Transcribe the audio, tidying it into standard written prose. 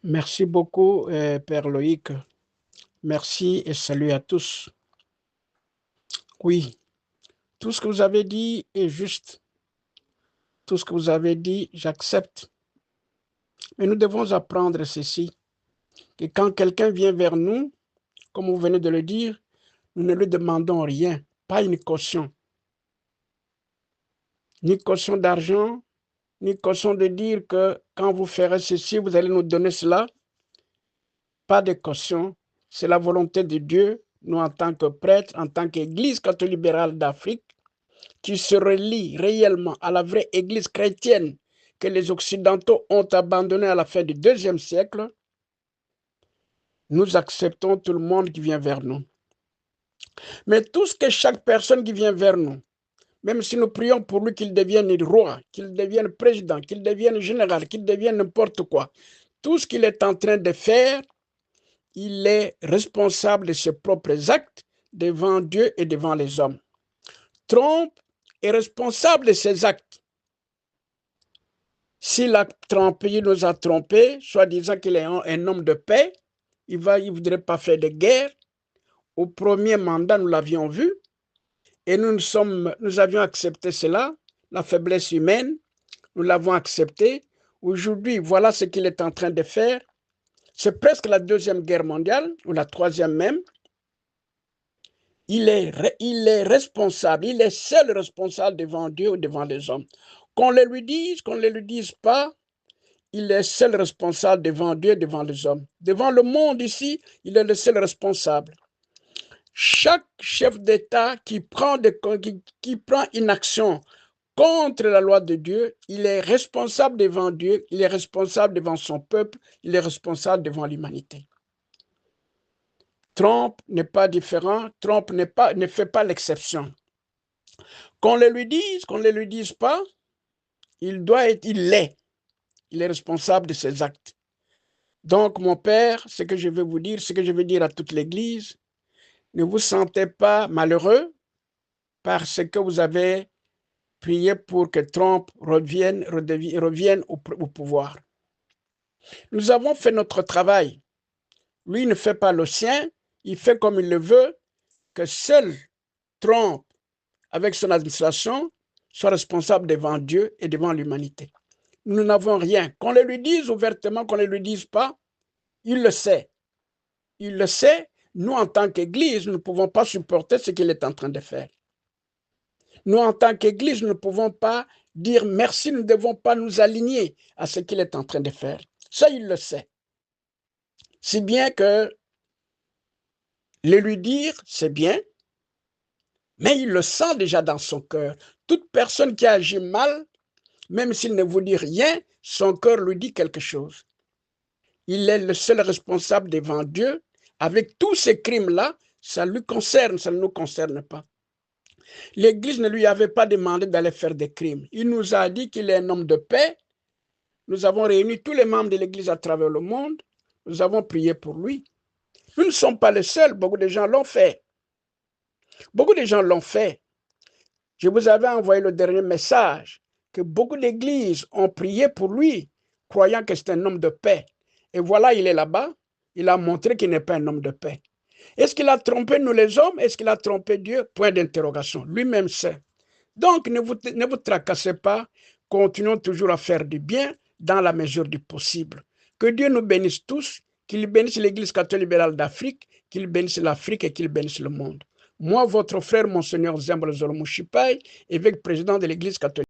Merci beaucoup, Père Loïc. Merci et salut à tous. Oui, tout ce que vous avez dit est juste. Tout ce que vous avez dit, j'accepte. Mais nous devons apprendre ceci, que quand quelqu'un vient vers nous, comme vous venez de le dire, nous ne lui demandons rien, pas une caution. Ni caution d'argent, ni caution de dire que quand vous ferez ceci, vous allez nous donner cela. Pas de caution. C'est la volonté de Dieu, nous en tant que prêtres, en tant qu'Église catholique libérale d'Afrique, qui se relie réellement à la vraie Église chrétienne que les Occidentaux ont abandonnée à la fin du IIe siècle, nous acceptons tout le monde qui vient vers nous. Mais tout ce que chaque personne qui vient vers nous, même si nous prions pour lui qu'il devienne roi, qu'il devienne président, qu'il devienne général, qu'il devienne n'importe quoi, tout ce qu'il est en train de faire, il est responsable de ses propres actes devant Dieu et devant les hommes. Trump est responsable de ses actes. S'il a trompé, il nous a trompés, soi-disant qu'il est un homme de paix, il ne voudrait pas faire de guerre. Au premier mandat, nous l'avions vu, et nous avions accepté cela, la faiblesse humaine, nous l'avons accepté. Aujourd'hui, voilà ce qu'il est en train de faire. C'est presque la Deuxième Guerre mondiale, ou la troisième même. Il est responsable, il est seul responsable devant Dieu ou devant les hommes. Qu'on le lui dise, qu'on ne le lui dise pas, il est seul responsable devant Dieu et devant les hommes. Devant le monde ici, il est le seul responsable. Chaque chef d'État qui prend une action contre la loi de Dieu, il est responsable devant Dieu, il est responsable devant son peuple, il est responsable devant l'humanité. Trump n'est pas différent, Trump ne fait pas l'exception. Qu'on le lui dise, qu'on ne le lui dise pas, il est responsable de ses actes. Donc, mon Père, ce que je veux vous dire, ce que je veux dire à toute l'Église, ne vous sentez pas malheureux parce que vous avez prié pour que Trump revienne au pouvoir. Nous avons fait notre travail. Lui ne fait pas le sien, il fait comme il le veut, que seul Trump, avec son administration, soit responsable devant Dieu et devant l'humanité. Nous n'avons rien. Qu'on le lui dise ouvertement, qu'on ne le lui dise pas, il le sait. Il le sait. Nous, en tant qu'Église, nous ne pouvons pas supporter ce qu'il est en train de faire. Nous, en tant qu'Église, nous ne pouvons pas dire merci, nous ne devons pas nous aligner à ce qu'il est en train de faire. Ça, il le sait. Si bien que le lui dire, c'est bien, mais il le sent déjà dans son cœur. Toute personne qui agit mal, même s'il ne vous dit rien, son cœur lui dit quelque chose. Il est le seul responsable devant Dieu. Avec tous ces crimes-là, ça lui concerne, ça ne nous concerne pas. L'Église ne lui avait pas demandé d'aller faire des crimes. Il nous a dit qu'il est un homme de paix. Nous avons réuni tous les membres de l'Église à travers le monde. Nous avons prié pour lui. Nous ne sommes pas les seuls. Beaucoup de gens l'ont fait. Beaucoup de gens l'ont fait. Je vous avais envoyé le dernier message que beaucoup d'églises ont prié pour lui, croyant que c'est un homme de paix. Et voilà, il est là-bas. Il a montré qu'il n'est pas un homme de paix. Est-ce qu'il a trompé nous les hommes? Est-ce qu'il a trompé Dieu? Point d'interrogation. Lui-même sait. Donc, ne vous tracassez pas. Continuons toujours à faire du bien dans la mesure du possible. Que Dieu nous bénisse tous, qu'il bénisse l'Église catholique libérale d'Afrique, qu'il bénisse l'Afrique et qu'il bénisse le monde. Moi, votre frère, Monseigneur Zembro Zolo Mouchipai, évêque président de l'Église catholique.